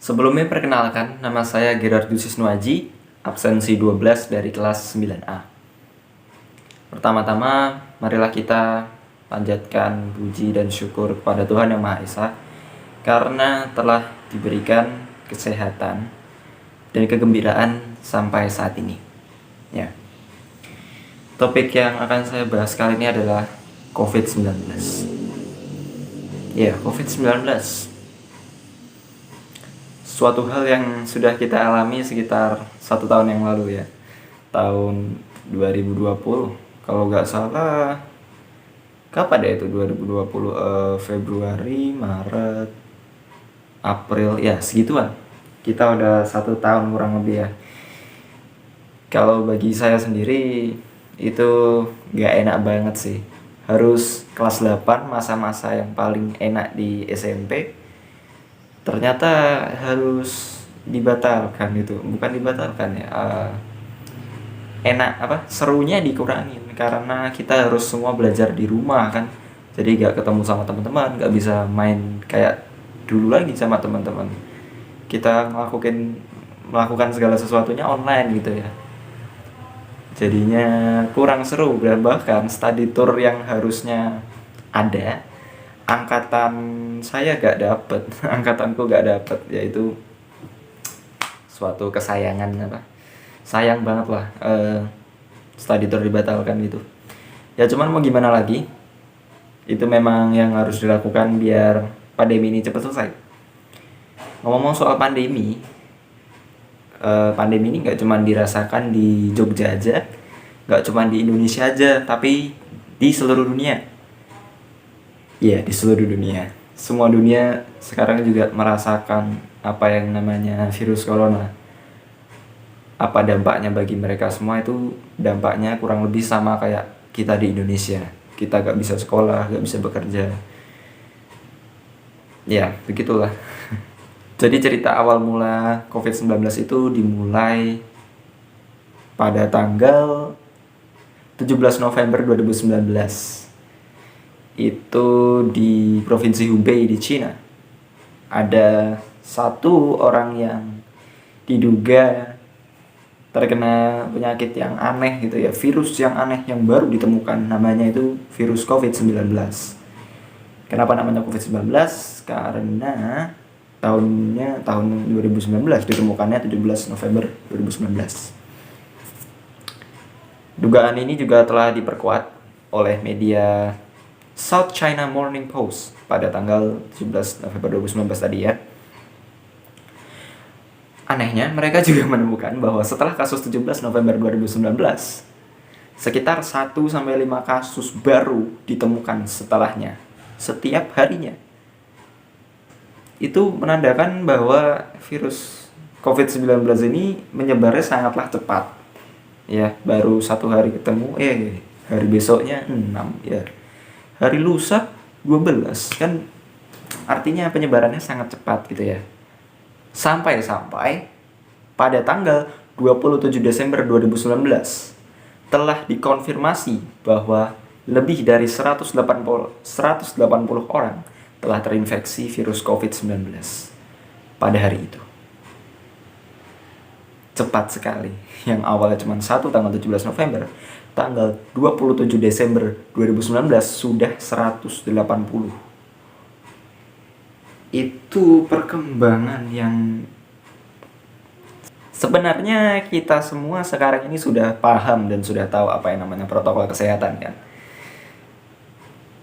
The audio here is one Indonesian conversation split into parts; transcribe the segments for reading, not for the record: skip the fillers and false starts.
Sebelumnya perkenalkan, nama saya Gerardus Nuaji, absensi 12 dari kelas 9A. Pertama-tama, marilah kita panjatkan puji dan syukur kepada Tuhan Yang Maha Esa karena telah diberikan kesehatan dan kegembiraan sampai saat ini. Ya. Topik yang akan saya bahas kali ini adalah COVID-19. Ya, COVID-19. Suatu hal yang sudah kita alami sekitar 1 tahun yang lalu ya. Tahun 2020. Kalau nggak salah, kapan ya itu 2020? Februari, Maret, April, ya segituan. Kita udah 1 tahun kurang lebih ya. Kalau bagi saya sendiri itu nggak enak banget sih. Harus kelas 8, masa-masa yang paling enak di SMP, ternyata harus dibatalkan gitu. Bukan dibatalkan ya, serunya dikurangin karena kita harus semua belajar di rumah kan. Jadi gak ketemu sama teman-teman, gak bisa main kayak dulu lagi sama teman-teman. Kita melakukan segala sesuatunya online gitu ya. Jadinya kurang seru, dan bahkan study tour yang harusnya ada, angkatan saya gak dapet, angkatanku gak dapet, yaitu suatu kesayangan sayang banget lah, study tour dibatalkan gitu. Ya cuman mau gimana lagi, itu memang yang harus dilakukan biar pandemi ini cepat selesai. Ngomong soal pandemi, pandemi ini nggak cuma dirasakan di Jogja aja, nggak cuma di Indonesia aja, tapi di seluruh dunia. Iya, di seluruh dunia. Semua dunia sekarang juga merasakan apa yang namanya virus corona. Apa dampaknya bagi mereka semua, itu dampaknya kurang lebih sama kayak kita di Indonesia. Kita gak bisa sekolah, gak bisa bekerja. Ya, begitulah. Jadi cerita awal mula COVID-19 itu dimulai pada tanggal 17 November 2019. Itu di Provinsi Hubei di Cina. Ada satu orang yang diduga terkena penyakit yang aneh gitu ya, virus yang aneh yang baru ditemukan, namanya itu virus COVID-19. Kenapa namanya COVID-19? Karena tahun 2019, ditemukannya 17 November 2019. Dugaan ini juga telah diperkuat oleh media South China Morning Post pada tanggal 17 November 2019 tadi ya. Anehnya, mereka juga menemukan bahwa setelah kasus 17 November 2019, sekitar 1-5 kasus baru ditemukan setelahnya, setiap harinya. Itu menandakan bahwa virus COVID-19 ini menyebarnya sangatlah cepat. Ya, baru 1 hari ketemu, hari besoknya 6, ya. Hari lusa 12, kan artinya penyebarannya sangat cepat gitu ya. Sampai pada tanggal 27 Desember 2019 telah dikonfirmasi bahwa lebih dari 180 orang telah terinfeksi virus COVID-19 pada hari itu. Cepat sekali. Yang awalnya cuma tanggal 17 November, tanggal 27 Desember 2019 sudah 180. Itu perkembangan yang sebenarnya kita semua sekarang ini sudah paham dan sudah tahu apa yang namanya protokol kesehatan kan.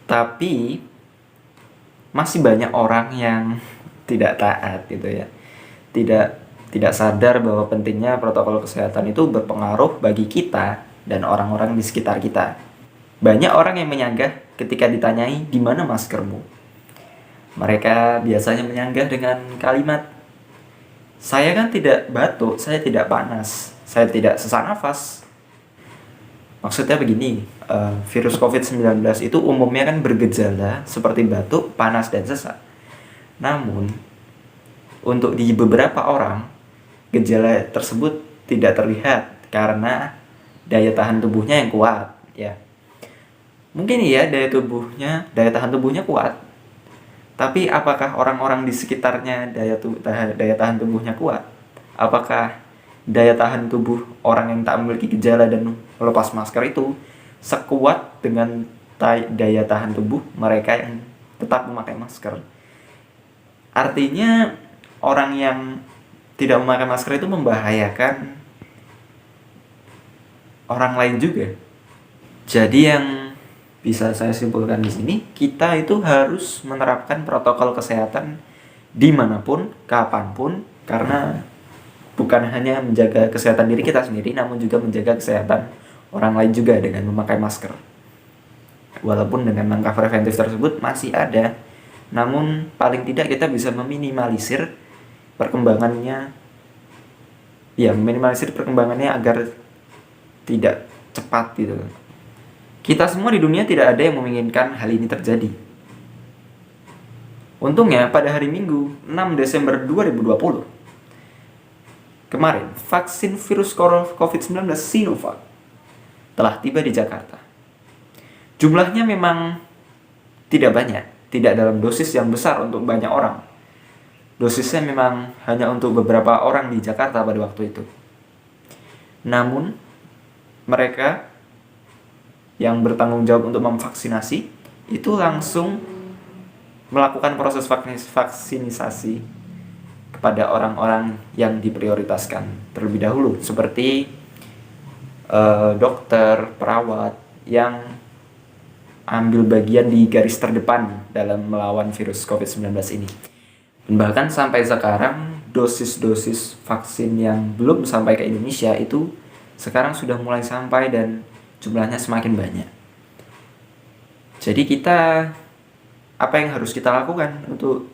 Tapi masih banyak orang yang tidak taat gitu ya. Tidak sadar bahwa pentingnya protokol kesehatan itu berpengaruh bagi kita dan orang-orang di sekitar kita. Banyak orang yang menyanggah ketika ditanyai, "Di mana maskermu?" Mereka biasanya menyanggah dengan kalimat, "Saya kan tidak batuk, saya tidak panas, saya tidak sesak nafas." Maksudnya begini, virus COVID-19 itu umumnya kan bergejala seperti batuk, panas, dan sesak. Namun, untuk di beberapa orang, gejala tersebut tidak terlihat karena daya tahan tubuhnya yang kuat. Ya, mungkin ya daya tahan tubuhnya kuat, Tapi apakah orang-orang di sekitarnya daya tahan tubuhnya kuat? Apakah daya tahan tubuh orang yang tak memiliki gejala dan melepas masker itu sekuat dengan daya tahan tubuh mereka yang tetap memakai masker? Artinya orang yang tidak memakai masker itu membahayakan orang lain juga. Jadi yang bisa saya simpulkan di sini, kita itu harus menerapkan protokol kesehatan dimanapun, kapanpun, karena bukan hanya menjaga kesehatan diri kita sendiri, namun juga menjaga kesehatan orang lain juga dengan memakai masker. Walaupun dengan langkah preventif tersebut masih ada, namun paling tidak kita bisa meminimalisir perkembangannya agar tidak cepat gitu. Kita semua di dunia tidak ada yang menginginkan hal ini terjadi. Untungnya pada hari Minggu 6 Desember 2020 kemarin, vaksin virus COVID-19 Sinovac telah tiba di Jakarta. Jumlahnya memang tidak banyak, tidak dalam dosis yang besar untuk banyak orang. Dosisnya memang hanya untuk beberapa orang di Jakarta pada waktu itu. Namun, mereka yang bertanggung jawab untuk memvaksinasi itu langsung melakukan proses vaksinisasi kepada orang-orang yang diprioritaskan terlebih dahulu, seperti dokter, perawat yang ambil bagian di garis terdepan dalam melawan virus COVID-19 ini. Dan bahkan sampai sekarang dosis-dosis vaksin yang belum sampai ke Indonesia itu sekarang sudah mulai sampai dan jumlahnya semakin banyak. Jadi apa yang harus kita lakukan untuk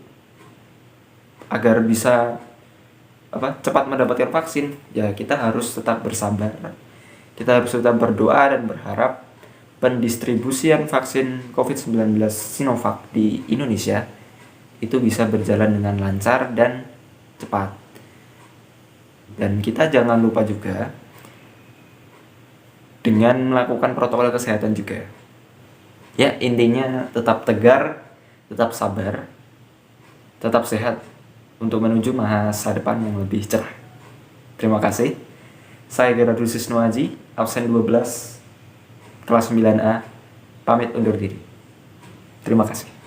agar bisa cepat mendapatkan vaksin? Ya, kita harus tetap bersabar. Kita harus tetap berdoa dan berharap pendistribusian vaksin COVID-19 Sinovac di Indonesia itu bisa berjalan dengan lancar dan cepat. Dan kita jangan lupa juga dengan melakukan protokol kesehatan juga. Ya, intinya tetap tegar, tetap sabar, tetap sehat untuk menuju masa depan yang lebih cerah. Terima kasih. Saya Gerardus Wisnuaji, absen 12, kelas 9A, pamit undur diri. Terima kasih.